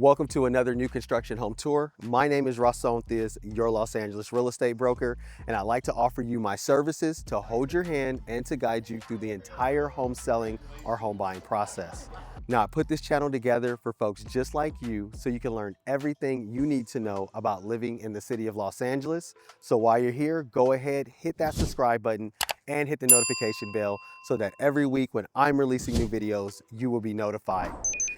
Welcome to another new construction home tour. My name is Ra-sōn Theus, your Los Angeles real estate broker, and I'd like to offer you my services to hold your hand and to guide you through the entire home selling or home buying process. Now, I put this channel together for folks just like you so you can learn everything you need to know about living in the city of Los Angeles. So while you're here, go ahead, hit that subscribe button and hit the notification bell so that every week when I'm releasing new videos, you will be notified.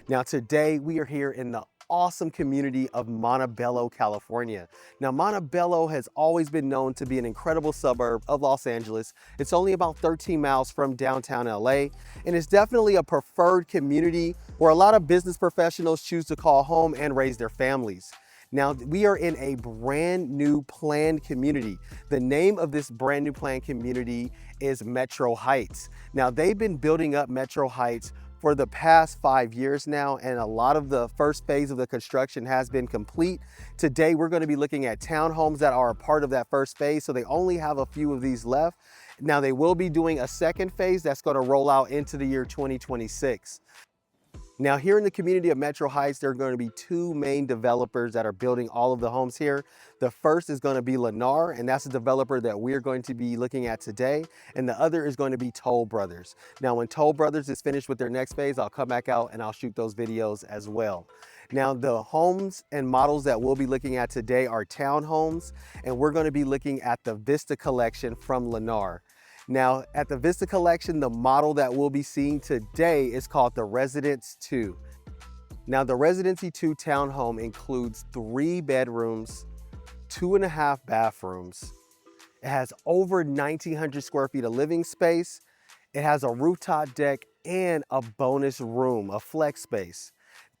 Now today we are here in the awesome community of Montebello, California. Now Montebello has always been known to be an incredible suburb of Los Angeles. It's only about 13 miles from downtown LA, and it's definitely a preferred community where a lot of business professionals choose to call home and raise their families. Now, we are in a brand new planned community. The name of this brand new planned community is Metro Heights. Now, they've been building up Metro Heights for the past 5 years now, and a lot of the first phase of the construction has been complete. Today, we're going to be looking at townhomes that are a part of that first phase, so they only have a few of these left. Now, they will be doing a second phase that's going to roll out into the year 2026. Now here in the community of Metro Heights, there are going to be two main developers that are building all of the homes here. The first is going to be Lennar, and that's the developer that we're going to be looking at today. And the other is going to be Toll Brothers. Now when Toll Brothers is finished with their next phase, I'll come back out and I'll shoot those videos as well. Now the homes and models that we'll be looking at today are townhomes, and we're going to be looking at the Vista collection from Lennar. Now, at the Vista collection, the model that we'll be seeing today is called the Residence 2. Now, the Residency 2 townhome includes 3 bedrooms, 2.5 bathrooms. It has over 1,900 square feet of living space. It has a rooftop deck and a bonus room, a flex space.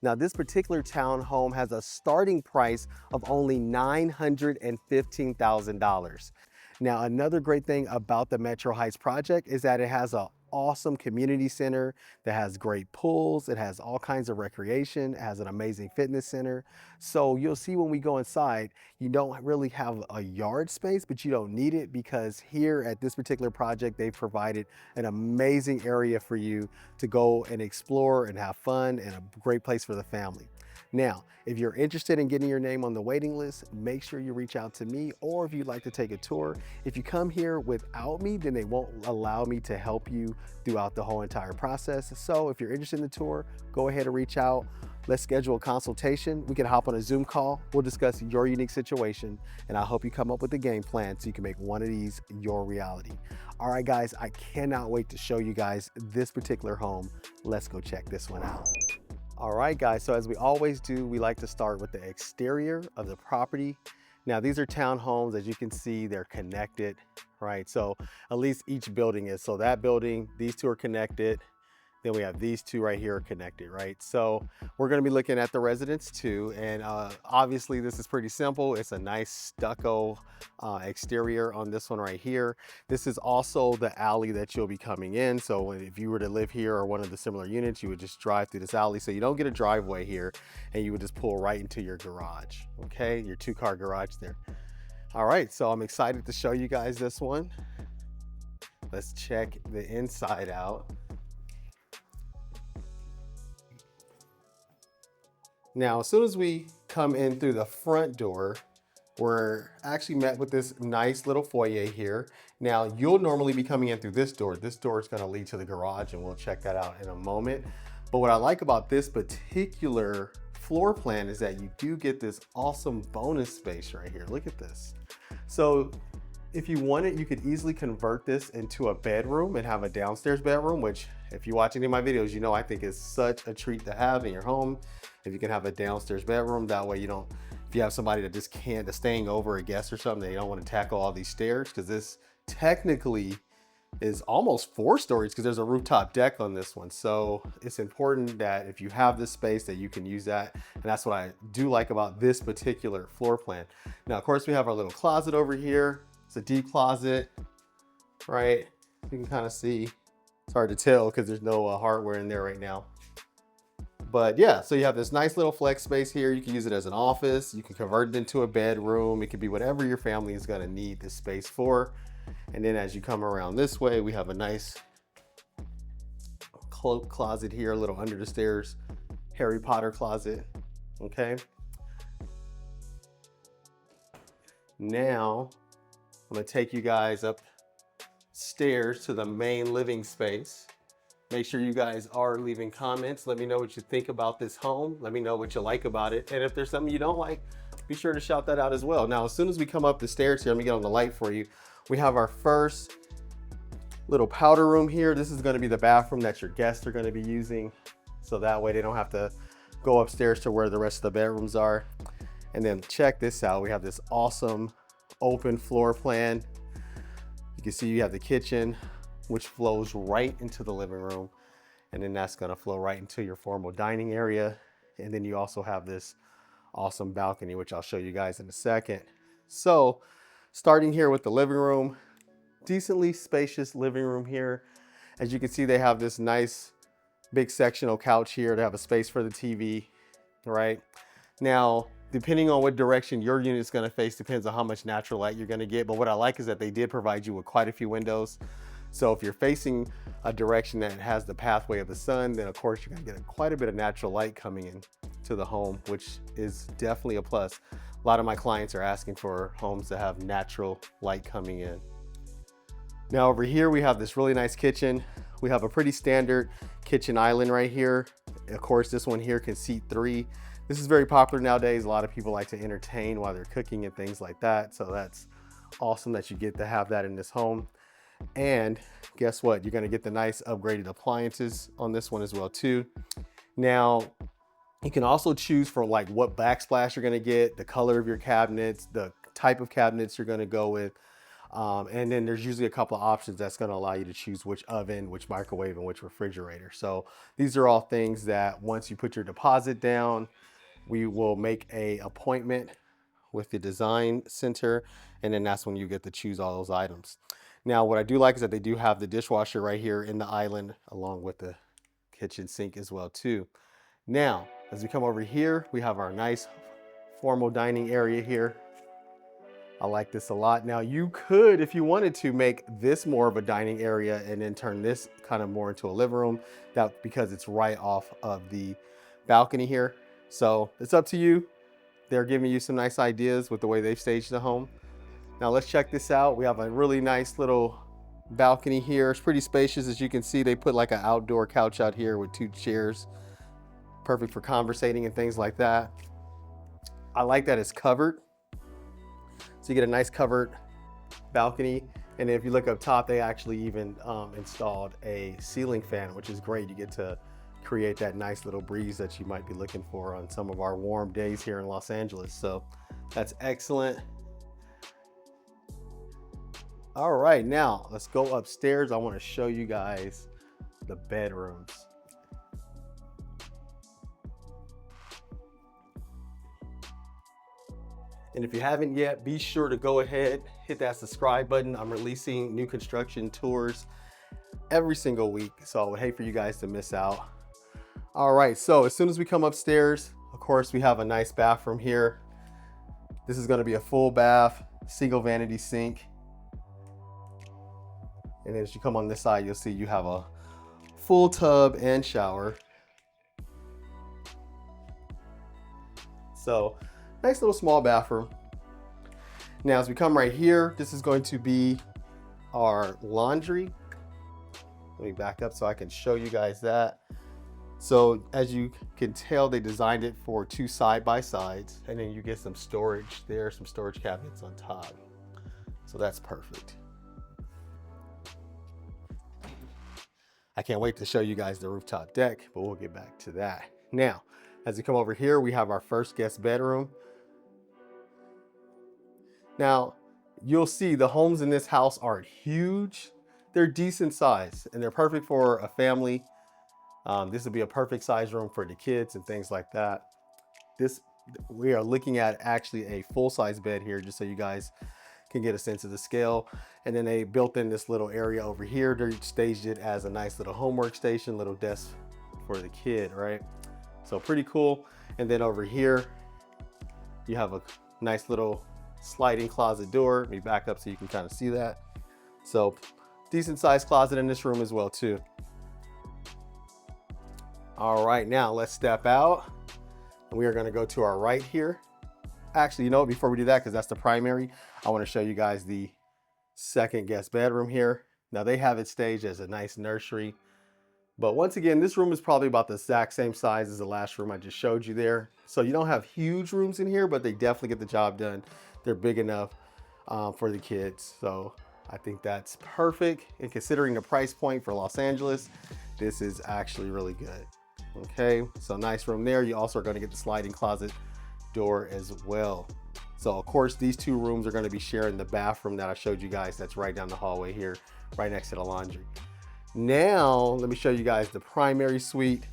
Now, this particular townhome has a starting price of only $915,000. Now, another great thing about the Metro Heights project is that it has an awesome community center that has great pools. It has all kinds of recreation. It has an amazing fitness center. So you'll see when we go inside, you don't really have a yard space, but you don't need it because here at this particular project, they've provided an amazing area for you to go and explore and have fun, and a great place for the family. Now, if you're interested in getting your name on the waiting list, make sure you reach out to me, or if you'd like to take a tour. If you come here without me, then they won't allow me to help you throughout the whole entire process. So if you're interested in the tour, go ahead and reach out. Let's schedule a consultation. We can hop on a Zoom call. We'll discuss your unique situation, and I'll help you come up with a game plan so you can make one of these your reality. All right, guys, I cannot wait to show you guys this particular home. Let's go check this one out. All right, guys, so as we always do, we like to start with the exterior of the property. Now, these are townhomes. As you can see, they're connected, right? So at least each building is. So that building, these two are connected. Then we have these two right here connected, right? So we're gonna be looking at the Residence 2, and obviously this is pretty simple. It's a nice stucco exterior on this one right here. This is also the alley that you'll be coming in. So if you were to live here or one of the similar units, you would just drive through this alley. So you don't get a driveway here, and you would just pull right into your garage, okay? Your 2-car garage there. All right, so I'm excited to show you guys this one. Let's check the inside out. Now, as soon as we come in through the front door, we're actually met with this nice little foyer here. Now, you'll normally be coming in through this door. This door is going to lead to the garage, and we'll check that out in a moment. But what I like about this particular floor plan is that you do get this awesome bonus space right here. Look at this. So if you wanted, you could easily convert this into a bedroom and have a downstairs bedroom, which if you watch any of my videos, you know I think is such a treat to have in your home. If you can have a downstairs bedroom, that way you don't, if you have somebody that just can't, that's staying over, a guest or something, they don't want to tackle all these stairs, because this technically is almost 4 stories because there's a rooftop deck on this one. So it's important that if you have this space that you can use that. And that's what I do like about this particular floor plan. Now, of course, we have our little closet over here. It's a deep closet, right? You can kind of see, it's hard to tell because there's no hardware in there right now. But yeah, so you have this nice little flex space here. You can use it as an office. You can convert it into a bedroom. It could be whatever your family is going to need this space for. And then as you come around this way, we have a nice cloak closet here, a little under the stairs Harry Potter closet. okay? Now, I'm gonna take you guys upstairs to the main living space. Make sure you guys are leaving comments. Let me know what you think about this home. Let me know what you like about it. And if there's something you don't like, be sure to shout that out as well. Now, as soon as we come up the stairs here, let me get on the light for you. We have our first little powder room here. This is gonna be the bathroom that your guests are gonna be using. So that way they don't have to go upstairs to where the rest of the bedrooms are. And then check this out. We have this awesome open floor plan. You can see you have the kitchen, which flows right into the living room. And then that's gonna flow right into your formal dining area. And then you also have this awesome balcony, which I'll show you guys in a second. So starting here with the living room, decently spacious living room here. As you can see, they have this nice big sectional couch here to have a space for the TV, right? Now, depending on what direction your unit's gonna face depends on how much natural light you're gonna get. But what I like is that they did provide you with quite a few windows. So if you're facing a direction that has the pathway of the sun, then of course you're gonna get quite a bit of natural light coming in to the home, which is definitely a plus. A lot of my clients are asking for homes that have natural light coming in. Now over here, we have this really nice kitchen. We have a pretty standard kitchen island right here. Of course, this one here can seat 3. This is very popular nowadays. A lot of people like to entertain while they're cooking and things like that. So that's awesome that you get to have that in this home. And guess what? You're gonna get the nice upgraded appliances on this one as well too. Now, you can also choose for like what backsplash you're gonna get, the color of your cabinets, the type of cabinets you're gonna go with. And then there's usually a couple of options that's going to allow you to choose which oven, which microwave, and which refrigerator. So these are all things that once you put your deposit down, we will make an appointment with the design center, and then that's when you get to choose all those items. Now, what I do like is that they do have the dishwasher right here in the island, along with the kitchen sink as well too. Now, as we come over here, we have our nice formal dining area here. I like this a lot. Now you could, if you wanted to, make this more of a dining area and then turn this kind of more into a living room, that because it's right off of the balcony here. So it's up to you. They're giving you some nice ideas with the way they've staged the home. Now let's check this out. We have a really nice little balcony here. It's pretty spacious. As you can see, they put like an outdoor couch out here with 2 chairs. Perfect for conversating and things like that. I like that it's covered. So you get a nice covered balcony. And if you look up top, they actually even installed a ceiling fan, which is great. You get to create that nice little breeze that you might be looking for on some of our warm days here in Los Angeles. So that's excellent. All right, now let's go upstairs. I want to show you guys the bedrooms. And if you haven't yet, be sure to go ahead, hit that subscribe button. I'm releasing new construction tours every single week, so I would hate for you guys to miss out. All right, so as soon as we come upstairs, of course, we have a nice bathroom here. This is gonna be a full bath, single vanity sink. And as you come on this side, you'll see you have a full tub and shower. So, nice little small bathroom. Now, as we come right here, this is going to be our laundry. Let me back up so I can show you guys that. So as you can tell, they designed it for 2 side-by-sides, and then you get some storage there, some storage cabinets on top. So that's perfect. I can't wait to show you guys the rooftop deck, but we'll get back to that. Now, as you come over here, we have our first guest bedroom. Now, you'll see the homes in this house aren't huge. They're decent size, and they're perfect for a family. This would be a perfect size room for the kids and things like that. We are looking at actually a full-size bed here, just so you guys can get a sense of the scale. And then they built in this little area over here. They staged it as a nice little homework station, little desk for the kid, right? So pretty cool. And then over here, you have a nice little sliding closet door. Let me back up so you can kind of see that. So decent sized closet in this room as well too. All right, now let's step out. And we are gonna go to our right here. Actually, you know what, before we do that, because that's the primary, I wanna show you guys the second guest bedroom here. Now they have it staged as a nice nursery. But once again, this room is probably about the exact same size as the last room I just showed you there. So you don't have huge rooms in here, but they definitely get the job done. They're big enough for the kids. So I think that's perfect. And considering the price point for Los Angeles, this is actually really good. Okay, so nice room there. You also are gonna get the sliding closet door as well. So of course, these two rooms are gonna be sharing the bathroom that I showed you guys that's right down the hallway here, right next to the laundry. Now, let me show you guys the primary suite.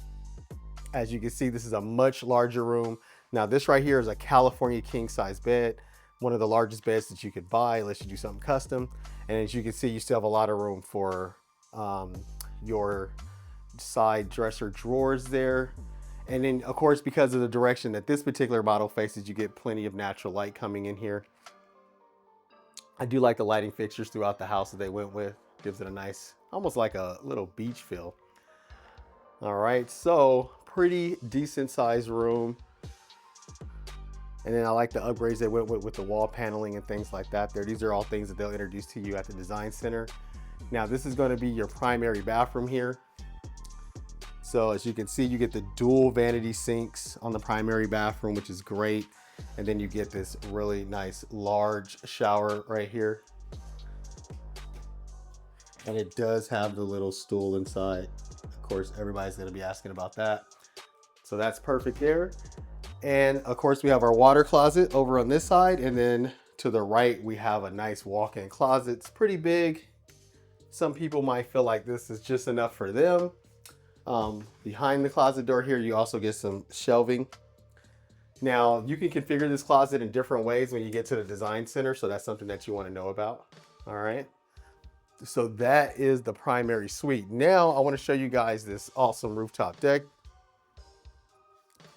As you can see, this is a much larger room. Now, this right here is a California king size bed, one of the largest beds that you could buy unless you do something custom. And as you can see, you still have a lot of room for your side dresser drawers there. And then, of course, because of the direction that this particular model faces, you get plenty of natural light coming in here. I do like the lighting fixtures throughout the house that they went with. Gives it a nice, almost like a little beach feel. All right, so pretty decent sized room. And then I like the upgrades they went with the wall paneling and things like that there. These are all things that they'll introduce to you at the design center. Now this is going to be your primary bathroom here. So as you can see, you get the dual vanity sinks on the primary bathroom, which is great. And then you get this really nice large shower right here. And it does have the little stool inside. Of course, everybody's gonna be asking about that. So that's perfect there. And of course, we have our water closet over on this side. And then to the right, we have a nice walk-in closet. It's pretty big. Some people might feel like this is just enough for them. Behind the closet door here, you also get some shelving. Now, you can configure this closet in different ways when you get to the design center. So that's something that you wanna know about, all right? So that is the primary suite. Now I want to show you guys this awesome rooftop deck.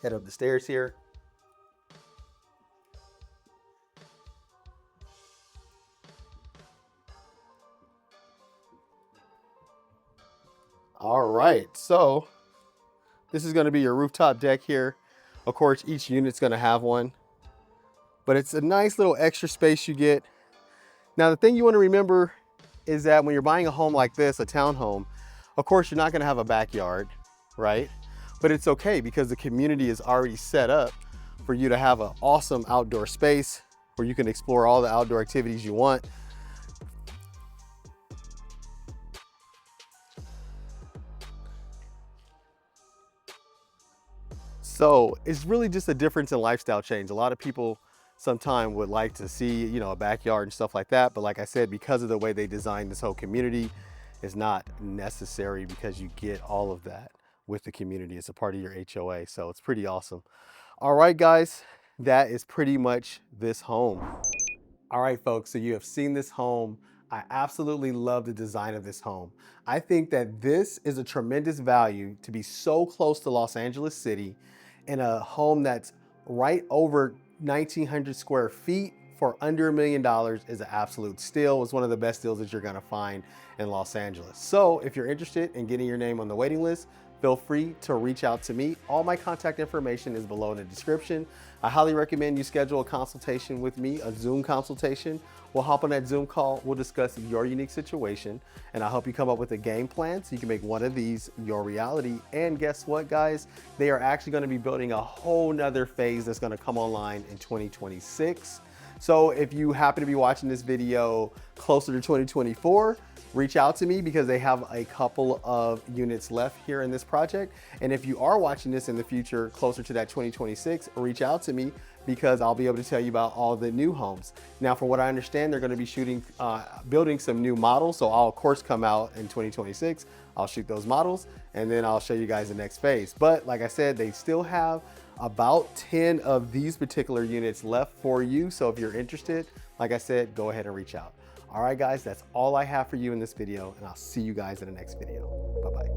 Head up the stairs here. All right, so this is going to be your rooftop deck here. Of course, each unit's going to have one, but it's a nice little extra space you get. Now, the thing you want to remember is that when you're buying a home like this, a townhome, of course, you're not gonna have a backyard, right? But it's okay because the community is already set up for you to have an awesome outdoor space where you can explore all the outdoor activities you want. So it's really just a difference in lifestyle change. A lot of people sometimes would like to see, you know, a backyard and stuff like that. But like I said, because of the way they designed this whole community, it's not necessary because you get all of that with the community. It's a part of your HOA. So it's pretty awesome. All right, guys, that is pretty much this home. All right, folks, so you have seen this home. I absolutely love the design of this home. I think that this is a tremendous value to be so close to Los Angeles City in a home that's right over 1,900 square feet for under $1 million is an absolute steal. It's one of the best deals that you're gonna find in Los Angeles. So if you're interested in getting your name on the waiting list, feel free to reach out to me. All my contact information is below in the description. I highly recommend you schedule a consultation with me, a Zoom consultation. We'll hop on that Zoom call. We'll discuss your unique situation, and I'll help you come up with a game plan so you can make one of these your reality. And guess what, guys? They are actually going to be building a whole nother phase that's going to come online in 2026. So if you happen to be watching this video closer to 2024, reach out to me because they have a couple of units left here in this project. And if you are watching this in the future, closer to that 2026, reach out to me because I'll be able to tell you about all the new homes. Now, from what I understand, they're gonna be building some new models. So I'll of course come out in 2026. I'll shoot those models and then I'll show you guys the next phase. But like I said, they still have about 10 of these particular units left for you. So if you're interested, like I said, go ahead and reach out. All right, guys, that's all I have for you in this video, and I'll see you guys in the next video. Bye-bye.